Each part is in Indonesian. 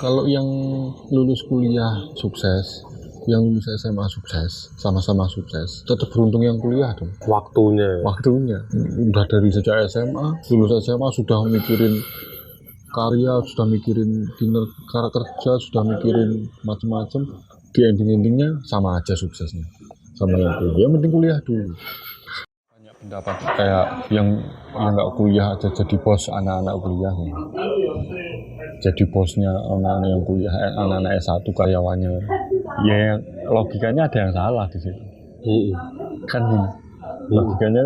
Kalau yang lulus kuliah sukses, yang lulus SMA sukses, sama-sama sukses, tetap beruntung yang kuliah dong. Waktunya. Udah dari sejak SMA, lulus SMA sudah mikirin karya, sudah mikirin dinner kerja, sudah mikirin macam-macam. Di endingnya sama aja suksesnya. Sama yang kuliah, yang penting kuliah dulu. Banyak pendapat kayak yang nggak kuliah aja jadi bos anak-anak kuliah. Jadi bosnya anak-anak yang kuliah, anak-anak S1 karyawannya. Ya logikanya ada yang salah di situ. Kan logikanya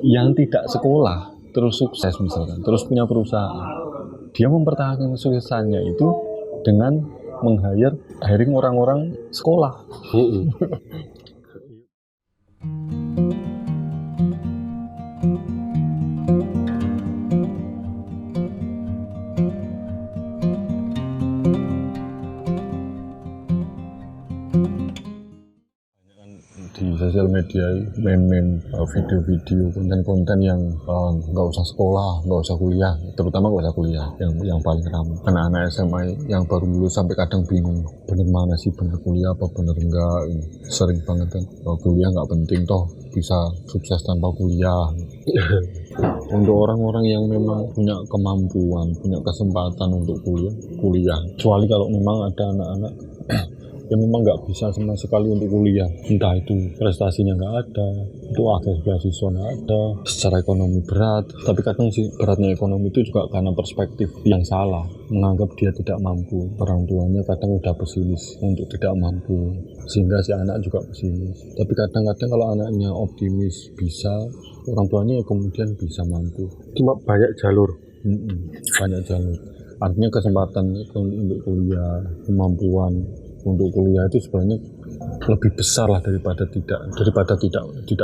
yang tidak sekolah terus sukses misalkan, terus punya perusahaan, dia mempertahankan kesuksesannya itu dengan hiring orang-orang sekolah. Di sosial media, meme, video-video, konten-konten yang nggak usah sekolah, nggak usah kuliah, terutama nggak usah kuliah, yang paling ramai. Anak-anak SMA yang baru lulus sampai kadang bingung, bener mana sih, bener kuliah apa bener enggak. Sering banget kan, kuliah nggak penting toh, bisa sukses tanpa kuliah. Untuk orang-orang yang memang punya kemampuan, punya kesempatan untuk kuliah, kecuali kalau memang ada anak-anak yang memang nggak bisa sama sekali untuk kuliah, entah itu prestasinya nggak ada, itu akses beasiswa nggak ada, secara ekonomi berat. Tapi kadang sih beratnya ekonomi itu juga karena perspektif yang salah, menganggap dia tidak mampu. Orang tuanya kadang udah pesimis untuk tidak mampu, sehingga si anak juga pesimis. Tapi kadang-kadang kalau anaknya optimis bisa, orang tuanya kemudian bisa mampu. Cuma banyak jalur. Banyak jalur. Artinya kesempatan untuk kuliah, kemampuan untuk kuliah itu sebenarnya lebih besar lah daripada tidak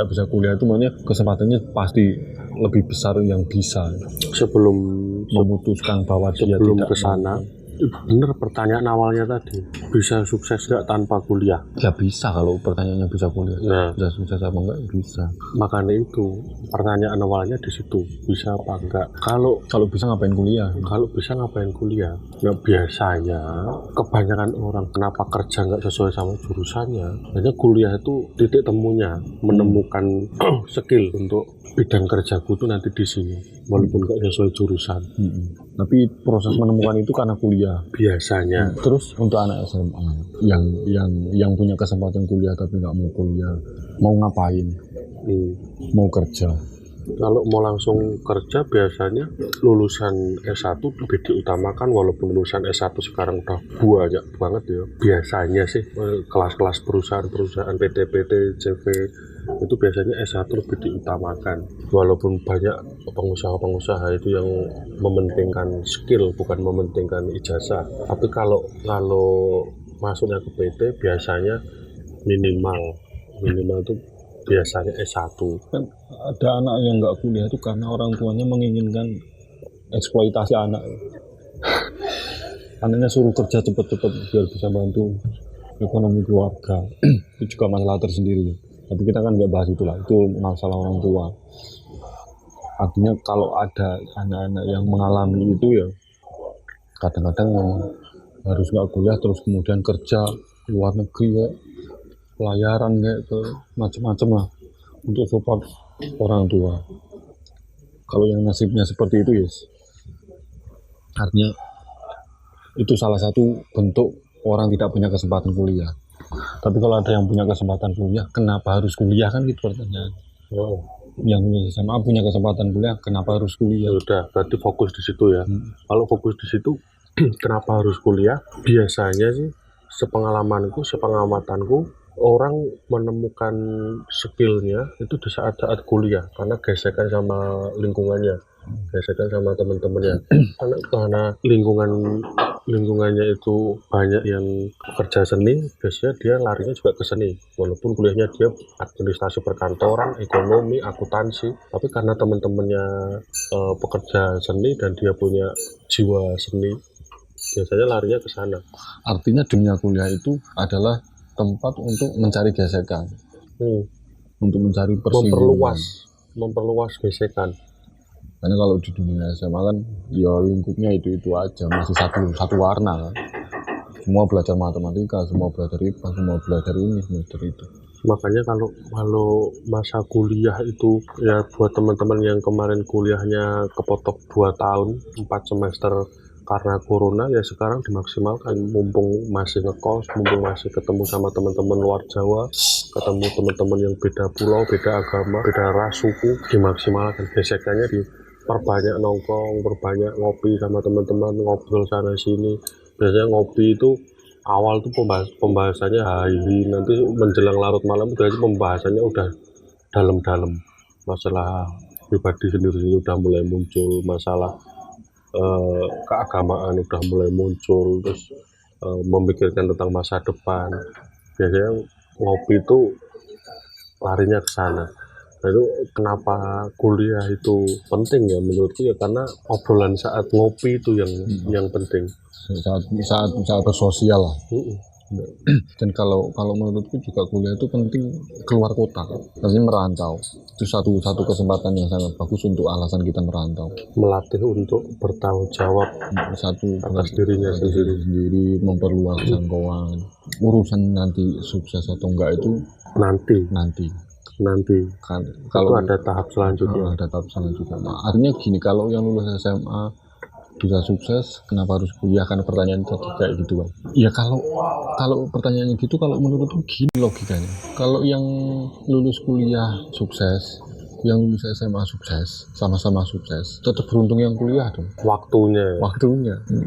bisa kuliah. Itu makanya kesempatannya pasti lebih besar yang bisa sebelum memutuskan bahwa dia sebelum tidak ke sana. Bener pertanyaan awalnya tadi, bisa sukses nggak tanpa kuliah? Ya bisa, kalau pertanyaannya bisa kuliah. Nah, bisa sukses apa enggak? Bisa. Makanya itu pertanyaan awalnya di situ, bisa apa enggak. Kalau bisa ngapain kuliah? Kalau bisa ngapain kuliah? Ya biasanya kebanyakan orang kenapa kerja nggak sesuai sama jurusannya, hanya kuliah itu titik temunya menemukan skill untuk bidang kerjaku tuh nanti di sini, walaupun nggak sesuai jurusan. Tapi proses menemukan itu karena kuliah biasanya. Terus untuk anak SMA yang punya kesempatan kuliah tapi nggak mau kuliah, mau ngapain? Mau kerja. Kalau mau langsung kerja biasanya lulusan S1 lebih diutamakan, walaupun lulusan S1 sekarang udah banyak banget ya. Biasanya sih kelas-kelas perusahaan PT-PT, CV itu biasanya S1 lebih diutamakan, walaupun banyak pengusaha-pengusaha itu yang mementingkan skill bukan mementingkan ijazah. Tapi kalau masuknya ke PT biasanya minimal itu biasanya S1. Kan ada anak yang nggak kuliah itu karena orang tuanya menginginkan eksploitasi anak. Anaknya suruh kerja cepet-cepet biar bisa bantu ekonomi keluarga. Itu juga masalah tersendiri. Tapi kita kan nggak bahas itulah, itu masalah orang tua. Artinya kalau ada anak-anak yang mengalami itu ya kadang-kadang harus nggak kuliah terus kemudian kerja luar negeri ya, pelayaran kayak ke macam-macam lah untuk support orang tua. Kalau yang nasibnya seperti itu ya artinya itu salah satu bentuk orang tidak punya kesempatan kuliah. Tapi kalau ada yang punya kesempatan kuliah, kenapa harus kuliah, kan gitu pertanyaan. Yang SMA punya kesempatan kuliah, kenapa harus kuliah? Udah, berarti fokus di situ ya. Kalau fokus di situ, kenapa harus kuliah? Biasanya sih, sepengamatanku, orang menemukan skillnya itu di saat-saat kuliah, karena gesekan sama lingkungannya, gesekan sama teman-temannya. Karena lingkungannya itu banyak yang kerja seni, biasanya dia larinya juga ke seni, walaupun kuliahnya dia administrasi perkantoran, ekonomi, akuntansi, tapi karena teman-temannya pekerja seni dan dia punya jiwa seni, biasanya larinya ke sana. Artinya dunia kuliah itu adalah tempat untuk mencari gesekan, untuk mencari persinggungan, memperluas gesekan. Karena kalau di dunia SMA kan ya lingkupnya itu aja, masih satu warna kan. Semua belajar matematika, semua belajar IPA, semua belajar ini, belajar itu. Makanya kalau masa kuliah itu ya buat teman-teman yang kemarin kuliahnya kepotok 2 tahun 4 semester karena corona, ya sekarang dimaksimalkan, mumpung masih ngekos, mumpung masih ketemu sama teman-teman luar Jawa, ketemu teman-teman yang beda pulau, beda agama, beda ras, suku, dimaksimalkan. Gesekannya diperbanyak, nongkrong, perbanyak ngopi sama teman-teman, ngobrol sana sini. Biasanya ngopi itu awal tuh pembahasannya hari, nanti menjelang larut malam itu pembahasannya udah dalam-dalam, masalah pribadi sendiri udah mulai muncul, masalah keagamaan udah mulai muncul, terus memikirkan tentang masa depan. Biasanya ngopi itu larinya ke sana. Nah, itu kenapa kuliah itu penting ya menurutku, ya karena obrolan saat ngopi itu yang penting. Saat bersosial lah. Dan kalau menurutku juga kuliah itu penting keluar kota, artinya merantau. Itu satu kesempatan yang sangat bagus untuk alasan kita merantau. Melatih untuk bertanggung jawab Satu atas dirinya sendiri, memperluas jangkauan. Urusan nanti sukses atau enggak itu nanti kan kalau ada tahap selanjutnya. Nah, artinya gini, kalau yang lulus SMA bisa sukses, kenapa harus kuliah? Karena pertanyaan tadi kayak gitu kan. Ya kalau pertanyaannya gitu, kalau menurutku gini logikanya. Kalau yang lulus kuliah sukses, yang lulus SMA sukses, sama-sama sukses, tetap beruntung yang kuliah dong. Waktunya.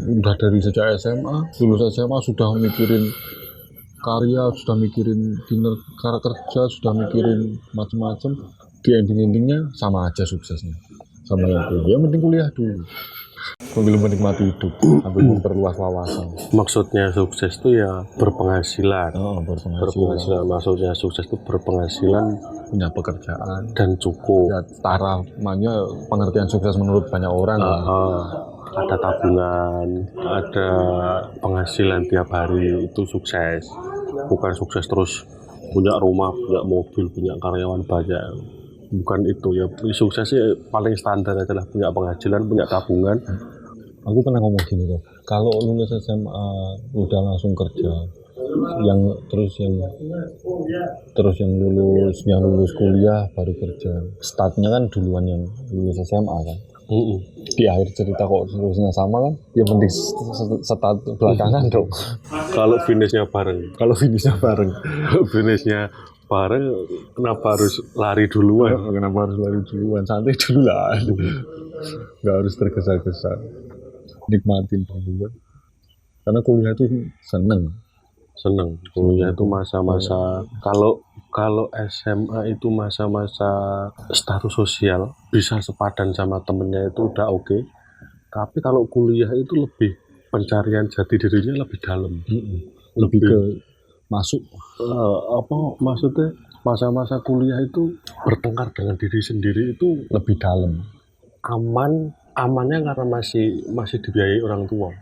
Udah dari sejak SMA, lulus SMA sudah mikirin karya, sudah mikirin kerja, sudah mikirin macam-macam. Di endingnya sama aja suksesnya, sama yang kuliah. Yang penting kuliah dulu, sambil menikmati hidup, sambil memperluas wawasan. Maksudnya sukses itu ya berpenghasilan. Berpenghasilan. Maksudnya sukses itu berpenghasilan, punya pekerjaan dan cukup. Ya, namanya pengertian sukses menurut banyak orang. Ada tabungan, ada penghasilan tiap hari, itu sukses. Bukan sukses terus punya rumah, punya mobil, punya karyawan banyak. Bukan itu ya. Sukses sih paling standar adalah punya penghasilan, punya tabungan. Aku pernah ngomong gini tuh, kalau lulus SMA udah langsung kerja, yang lulus kuliah baru kerja. Startnya kan duluan yang lulus SMA kan. Di akhir cerita kok lulusnya sama kan, yang penting start belakangan dong. Kalau finishnya bareng. Finishnya bareng, kenapa harus lari duluan? Santai dulu lah. Nggak harus tergesa-gesa, nikmatin dulu. Karena kuliah itu seneng. Kuliah itu masa-masa, kalau SMA itu masa-masa status sosial, bisa sepadan sama temennya itu udah oke. Tapi kalau kuliah itu lebih pencarian jati dirinya lebih dalam. Lebih ke masuk maksudnya masa-masa kuliah itu bertengkar dengan diri sendiri itu lebih dalam. Amannya karena masih dibiayai orang tua,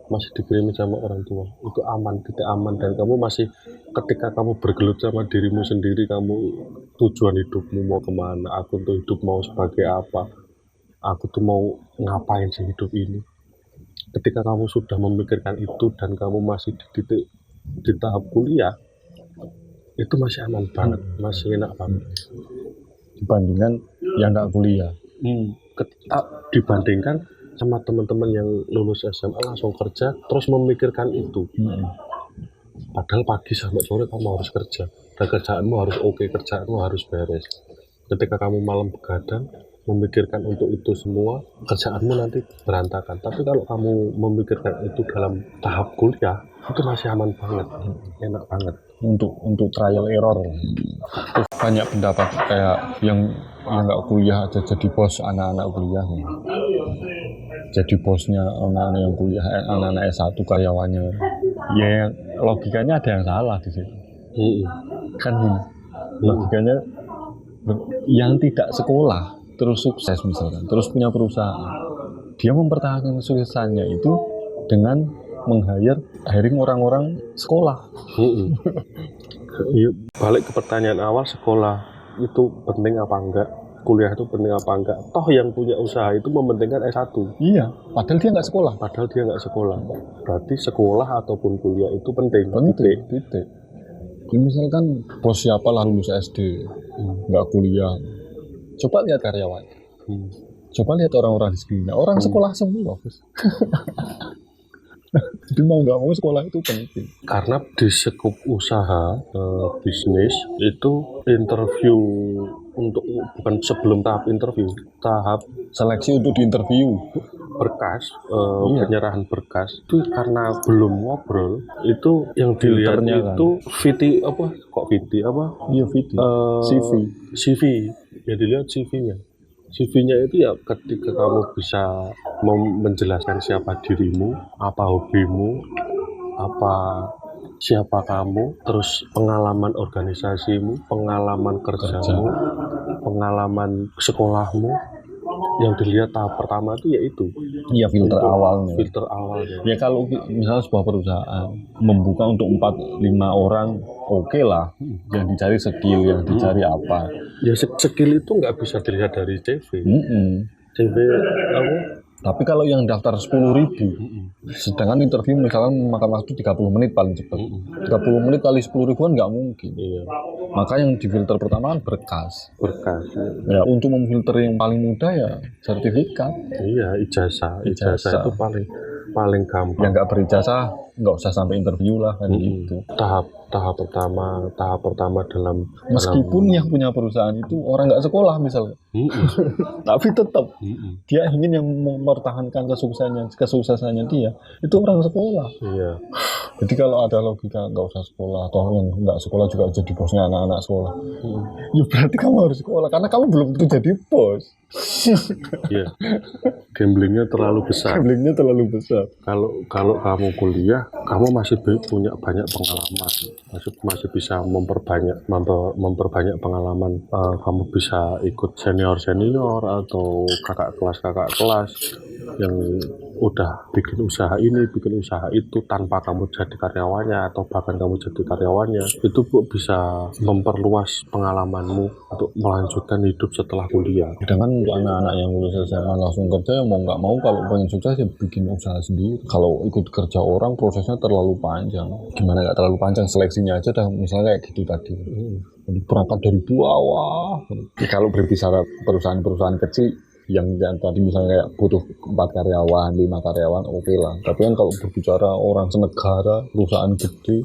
masih dikirimin sama orang tua, itu titik aman. Dan kamu masih, ketika kamu bergelut sama dirimu sendiri, kamu tujuan hidupmu mau kemana, aku tuh hidup mau sebagai apa, aku tuh mau ngapain sih hidup ini. Ketika kamu sudah memikirkan itu dan kamu masih di tahap kuliah, itu masih aman banget, masih enak banget dibandingkan yang nggak kuliah. Dibandingkan sama teman-teman yang lulus SMA langsung kerja terus memikirkan itu. Padahal pagi sampai sore kamu harus kerja, dan kerjaanmu harus oke, kerjaanmu harus beres. Ketika kamu malam begadang memikirkan untuk itu semua, kerjaanmu nanti berantakan. Tapi kalau kamu memikirkan itu dalam tahap kuliah, itu masih aman banget, enak banget. Untuk trial error. Terus banyak pendapat kayak yang nggak kuliah aja jadi bos anak-anak kuliah. Jadi bosnya anak-anak yang kuliah, anak-anak S1 karyawannya. Ya logikanya ada yang salah di situ. Kan logikanya yang tidak sekolah terus sukses misalkan, terus punya perusahaan, dia mempertahankan kesuksesannya itu dengan hiring orang-orang sekolah. Balik ke pertanyaan awal, sekolah itu penting apa enggak? kuliah itu penting apa enggak. Toh yang punya usaha itu mementingkan S1. Iya, padahal dia nggak sekolah. Padahal dia nggak sekolah. Berarti sekolah ataupun kuliah itu penting. Titik. Jadi misalkan bos siapa lah lulus SD, nggak kuliah. Coba lihat karyawan. Coba lihat orang-orang di sekelilingnya. Orang sekolah semua, bos. Jadi mau nggak mau sekolah itu penting. Karena di sekup usaha bisnis itu interview untuk bukan sebelum tahap interview, tahap Seleksi untuk diinterview. berkas, penyerahan berkas itu karena belum ngobrol itu yang dilihat Filternya itu VT apa kok VT apa Iya, VT. CV. ya dilihat CV-nya itu ya ketika kamu bisa menjelaskan siapa dirimu, apa hobimu, siapa kamu, terus pengalaman organisasimu, pengalaman kerjamu, pengalaman sekolahmu, yang dilihat tahap pertama itu yaitu Iya, filter awalnya. Ya kalau misalnya sebuah perusahaan membuka untuk 4-5 orang, oke lah. Yang dicari skill, yang dicari apa. Ya skill itu nggak bisa dilihat dari CV. CV apa? Tapi kalau yang daftar 10.000, sedangkan interview misalkan memakan waktu 30 menit paling cepat. 30 menit kali 10.000 kan nggak mungkin. Iya. Maka yang difilter pertama kan berkas. Ya, untuk memfilter yang paling mudah ya sertifikat. Iya, ijazah itu paling gampang. Yang nggak berijazah nggak usah sampai interview lah kan gitu. Tahap pertama dalam meskipun yang punya perusahaan itu orang nggak sekolah misalnya, tapi tetap dia ingin yang mempertahankan kesuksesannya dia itu orang sekolah. Iya. Jadi kalau ada logika nggak usah sekolah atau yang nggak sekolah juga jadi bosnya anak-anak sekolah, ya berarti kamu harus sekolah karena kamu belum tentu jadi bos. Iya. Gamblingnya terlalu besar. Kalau kamu kuliah, kamu masih punya banyak pengalaman, masih bisa memperbanyak pengalaman. Kamu bisa ikut senior atau kakak kelas yang udah bikin usaha ini, bikin usaha itu tanpa kamu jadi karyawannya atau bahkan kamu jadi karyawannya. Itu bisa memperluas pengalamanmu untuk melanjutkan hidup setelah kuliah. Sedangkan untuk anak-anak yang lulus SMA langsung kerja, mau nggak mau kalau pengen sukses ya bikin usaha sendiri. Kalau ikut kerja orang prosesnya terlalu panjang. Gimana nggak terlalu panjang, seleksinya aja dah misalnya kayak gitu tadi. Berangkat dari bawah. Kalau berbicara perusahaan-perusahaan kecil yang tadi misalnya kayak butuh 4 karyawan, 5 karyawan, oke lah. Tapi kan kalau berbicara orang senegara, perusahaan gede,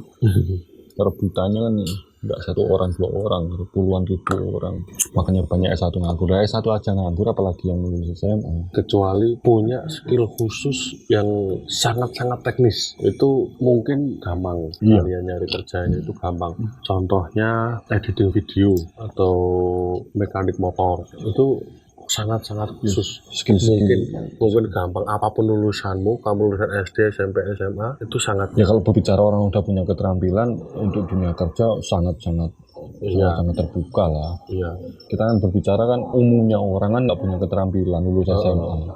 perebutannya kan nggak 1 orang 2 orang, puluhan ribu orang. Makanya banyak S1 nganggur. S1 aja nganggur, apalagi yang lulus SMA. Kecuali punya skill khusus yang sangat-sangat teknis, itu mungkin gampang. Kalian nyari kerjanya itu gampang. Contohnya editing video atau mekanik motor, itu sangat-sangat khusus. Mungkin gampang. Apapun lulusanmu, kamu lulusan SD, SMP, SMA, itu sangat. Ya kalau berbicara orang udah punya keterampilan untuk dunia kerja sangat-sangat terbuka lah. Iya. Kita kan berbicara kan umumnya orang kan nggak punya keterampilan lulus SMA.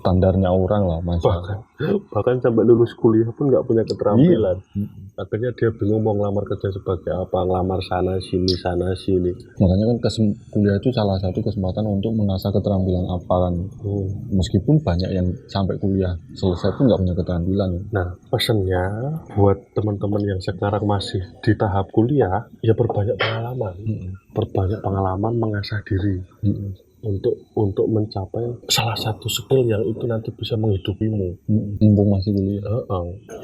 Standarnya orang lah, bahkan sampai lulus kuliah pun nggak punya keterampilan. Akhirnya dia bingung mau ngelamar kerja sebagai apa, ngelamar sana sini. Makanya kan kuliah itu salah satu kesempatan untuk mengasah keterampilan apa kan. Meskipun banyak yang sampai kuliah selesai pun nggak punya keterampilan. Nah, pesannya buat teman-teman yang sekarang masih di tahap kuliah, ya perbanyak pengalaman, mengasah diri. Untuk mencapai salah satu skill yang itu nanti bisa menghidupimu. Mumpung masih kuliah.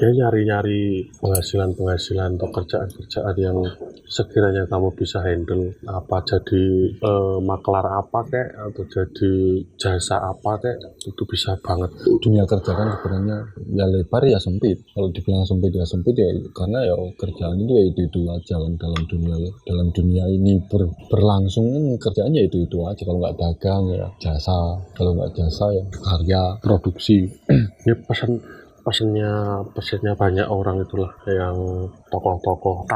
Ya nyari penghasilan atau kerjaan yang sekiranya kamu bisa handle, apa jadi maklar apa kek atau jadi jasa apa kek, itu bisa banget. Dunia kerja kan sebenarnya ya lebar ya sempit. Kalau dibilang sempit ya karena ya kerjaan itu ya itu aja kan dalam dunia ini berlangsung ini kerjaannya itu aja. Kalau nggak dagang ya jasa, kalau nggak jasa ya karya produksi. Ini pesannya banyak orang itulah, yang tokoh-tokoh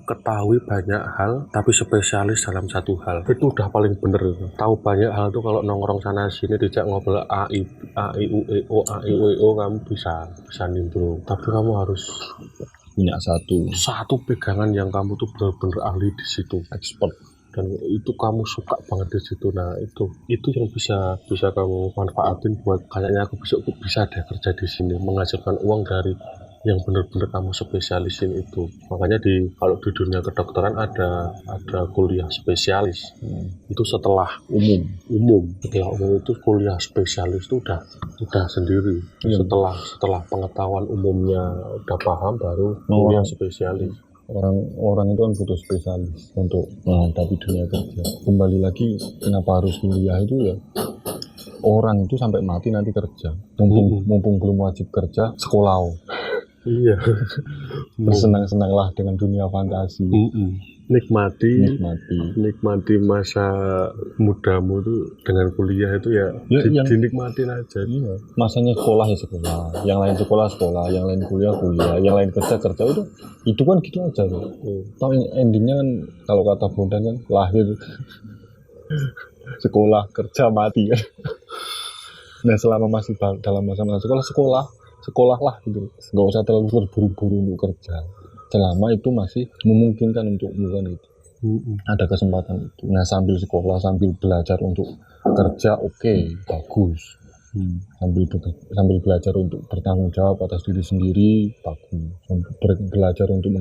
ketahui banyak hal tapi spesialis dalam satu hal, itu udah paling bener. Tahu banyak hal tuh kalau nongkrong sana sini dijak ngobrol A I U E O kamu bisa nimbrung, tapi kamu harus punya satu pegangan yang kamu tuh bener-bener ahli di situ, expert. dan itu kamu suka banget di situ. Nah itu yang bisa kamu manfaatin buat kayaknya aku bisa deh kerja di sini menghasilkan uang dari yang benar-benar kamu spesialisin itu. Makanya kalau di dunia kedokteran ada kuliah spesialis. Itu setelah umum itu kuliah spesialis itu udah sendiri. Setelah pengetahuan umumnya udah paham baru kuliah spesialis. Orang itu kan butuh spesialis untuk menghadapi dunia kerja. Kembali lagi kenapa harus kuliah itu ya, orang itu sampai mati nanti kerja, mumpung belum wajib kerja, sekolah. Iya. Bersenang-senanglah dengan dunia fantasi. Nikmati masa mudamu tuh dengan kuliah itu ya dinikmatin aja. Iya. Masanya sekolah ya sekolah, yang lain sekolah, yang lain kuliah, yang lain kerja. Itu kan gitu aja loh. Tahu endingnya kan kalau kata Bondan kan lahir sekolah, kerja, mati kan. Nah selama masih dalam masa-masa sekolahlah gitu, nggak usah terlalu terburu-buru untuk kerja selama itu masih memungkinkan untuk melakukan itu. Ada kesempatan itu. Nah sambil sekolah, sambil belajar untuk kerja, bagus. Sambil belajar untuk bertanggung jawab atas diri sendiri, bagus. Belajar untuk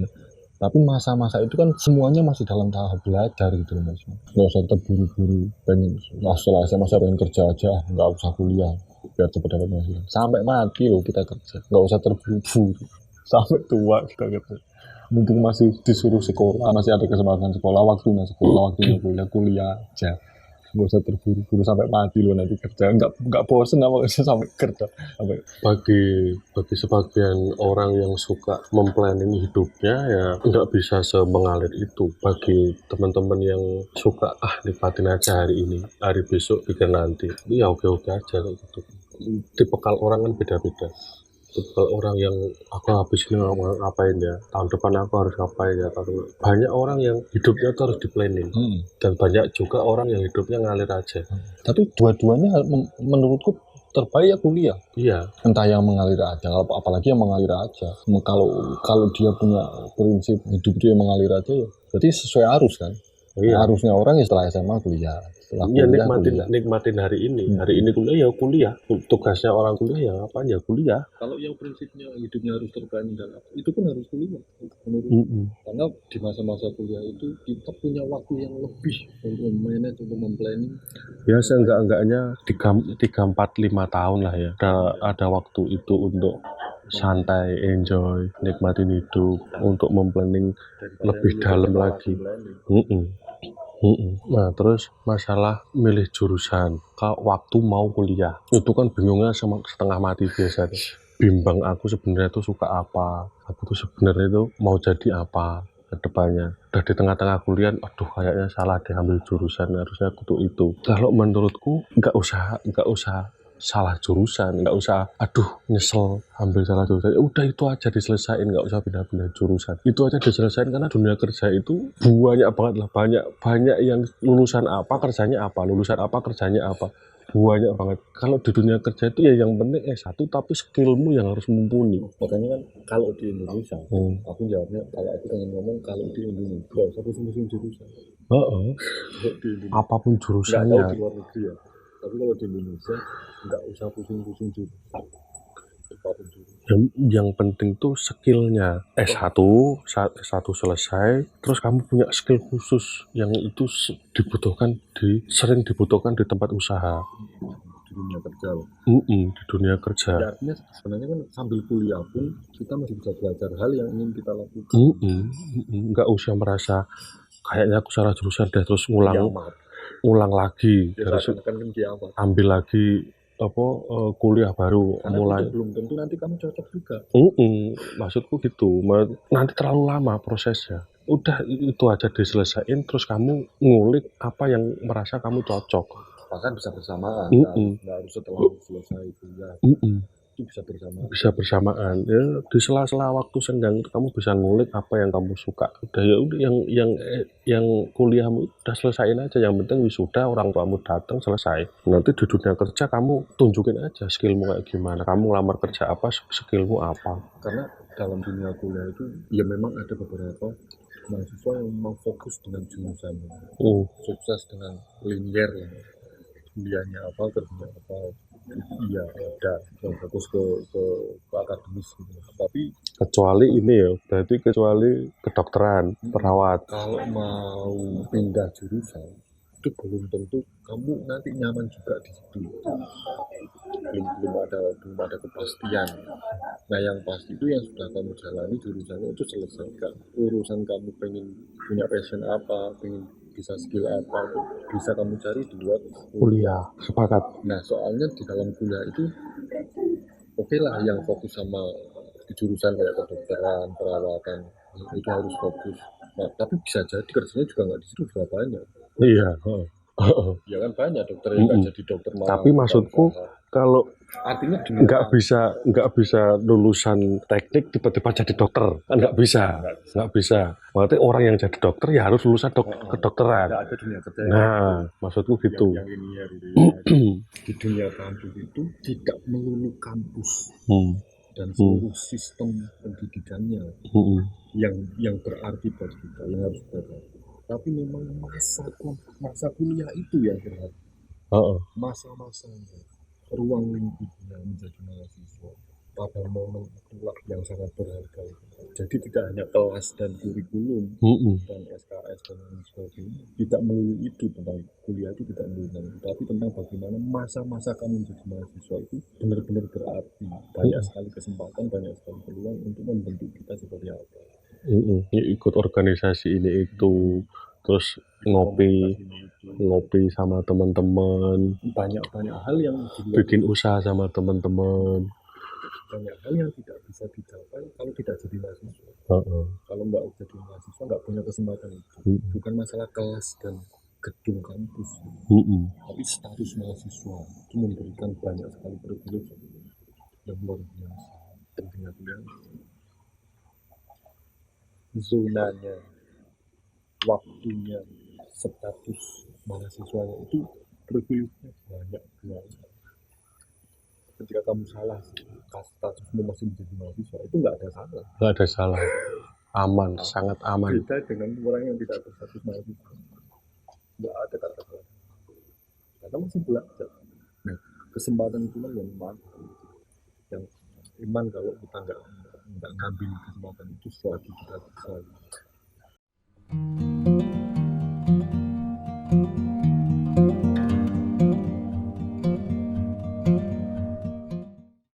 tapi masa-masa itu kan semuanya masih dalam tahap belajar gitu loh Mas. Nggak usah terburu-buru pengen setelah SMA pengen kerja aja, nggak usah kuliah biar cepat dapat hasil. Sampai mati loh kita kerja, nggak usah terburu-buru. Sampai tua kita kerja. Mumpung masih disuruh sekolah, masih ada kesempatan sekolah, waktunya kuliah aja. Nggak usah terburu-buru sampai mati loh nanti kerja. Nggak bosen apa sampai kerja. Bagi sebagian orang yang suka memplanning hidupnya ya nggak bisa semengalir itu. Bagi teman-teman yang suka nikmatin aja hari ini, hari besok pikir nanti, ya oke aja kayak gitu. Tipe orang kan beda-beda. Kalau orang yang aku habis ini ngapain ya, tahun depan aku harus ngapain ya, banyak orang yang hidupnya tuh harus di planning, dan banyak juga orang yang hidupnya ngalir aja. Tapi dua-duanya menurutku terbaik ya kuliah. Iya. Entah yang mengalir aja, apalagi yang mengalir aja. Kalau dia punya prinsip hidup dia mengalir aja ya, berarti sesuai arus kan. Iya. Harusnya orang ya setelah SMA kuliah. Iya, nikmatin hari ini. Hari ini kuliah. Tugasnya orang kuliah ya apa ya kuliah. Kalau yang prinsipnya hidupnya harus terplanning dan itu pun harus kuliah. Karena di masa-masa kuliah itu kita punya waktu yang lebih untuk manage, untuk memplanning. Ya seenggak-enggaknya 3, 4, 5 tahun lah ya. Ada waktu itu untuk santai, enjoy, nikmatin hidup, untuk memplanning lebih dalam lagi. Nah terus masalah milih jurusan waktu mau kuliah itu kan bingungnya sama setengah mati biasanya. Bimbang aku sebenarnya tuh suka apa, aku tuh sebenarnya itu mau jadi apa ke depannya. Udah di tengah-tengah kuliah, kayaknya salah deh ambil jurusan, harusnya aku tuh itu. Kalau menurutku nggak usah salah jurusan, nggak usah nyesel ambil salah jurusan, udah itu aja diselesain, nggak usah pindah-pindah jurusan, itu aja diselesain. Karena dunia kerja itu banyak banget lah, banyak yang lulusan apa kerjanya apa, banyak banget. Kalau di dunia kerja itu ya yang penting S1 tapi skillmu yang harus mumpuni. Makanya kan kalau di Indonesia, aku jawabnya kalau aku pengen ngomong kalau di Indonesia nggak usah pusing-pusing jurusan. Apapun jurusannya. Nggak tahu di luar negeri ya. Tapi kalau di Indonesia nggak usah pusing-pusing jurusan. Yang penting tuh skillnya. S1 selesai, terus kamu punya skill khusus yang itu sering dibutuhkan di tempat usaha. Di dunia kerja loh. Di dunia kerja. Ya, artinya sebenarnya kan sambil kuliah pun kita masih bisa belajar hal yang ingin kita lakukan. Nggak usah merasa kayaknya aku salah jurusan deh terus ulang lagi terus ambil lagi kuliah baru. Karena mulai belum tentu nanti kamu cocok juga. Maksudku gitu, nanti terlalu lama prosesnya. Udah itu aja diselesain, terus kamu ngulik apa yang merasa kamu cocok. Bahkan bisa bersamaan. Nggak harus setelah selesai kuliah. Itu bisa bersamaan. Ya, di sela-sela waktu senggang itu kamu bisa ngulik apa yang kamu suka. Udah ya udah yang kuliahmu udah selesaiin aja. Yang penting wisuda, orang tuamu datang, selesai. Nanti di dunia kerja kamu tunjukin aja skillmu kayak gimana. Kamu lamar kerja apa, skillmu apa. Karena dalam dunia kuliah itu ya memang ada beberapa mahasiswa yang mau fokus dengan jurusan, sukses dengan linier ya, kuliahnya apa, kerjanya apa, iya ada yang fokus ke akademis gitu. Tapi kecuali ini ya, berarti kecuali kedokteran, perawat. kalau mau pindah jurusan itu belum tentu kamu nanti nyaman juga di situ. Belum ada kepastian. Nah yang pasti itu yang sudah kamu jalani jurusannya itu selesaikan. Urusan kamu pengen punya passion apa, pengen bisa skill apa, itu bisa kamu cari di luar Kuliah, sepakat. Nah soalnya di dalam kuliah itu oke lah yang fokus sama di jurusan kayak kedokteran, perawatan itu harus fokus. Nah tapi bisa jadi kerjanya juga nggak di situ juga banyak. Iya. Ya kan banyak dokter yang nggak jadi dokter malah. Tapi maksudku kalau artinya nggak bisa lulusan teknik tiba-tiba jadi dokter, kan nggak bisa. Berarti orang yang jadi dokter ya harus lulusan kedokteran. ada dunia kerja Nah, maksudku gitu. yang ini ya, di dunia kampus itu tidak melulu kampus dan seluruh sistem pendidikannya yang berarti buat kita, yang harus berarti. Tapi memang masa kuliah itu yang berarti. Masa-masanya, ruang lingkupnya menjadi mahasiswa pada momen itulah yang sangat berharga. Jadi tidak hanya kelas dan kurikulum dan SKS dan lain sebagainya, tidak melulu itu tentang kuliah itu, tidak melulu tentang itu, tapi tentang bagaimana masa-masa kamu menjadi mahasiswa itu benar-benar berarti. Banyak sekali kesempatan, banyak sekali peluang untuk membentuk kita seperti apa. Ikut organisasi ini itu, terus ngopi sama teman-teman, banyak hal yang bikin usaha sama teman-teman, banyak hal yang tidak bisa dicapai kalau tidak jadi mahasiswa. Kalau nggak jadi mahasiswa nggak punya kesempatan itu. Bukan masalah kelas dan gedung kampus, tapi status mahasiswa itu memberikan banyak sekali privilege yang luar biasa. Pentingnya kuliah, zonanya, waktunya, status mahasiswanya itu privilege-nya banyak biasa. Ketika kamu salah statusmu masih menjadi mahasiswa itu nggak ada salah, aman, sangat aman. Beda dengan orang yang tidak berstatus mahasiswa, nggak ada kata salah karena masih belajar. Nah kesempatan itu yang iman kalau kita nggak ngambil kesempatan itu selagi kita bisa.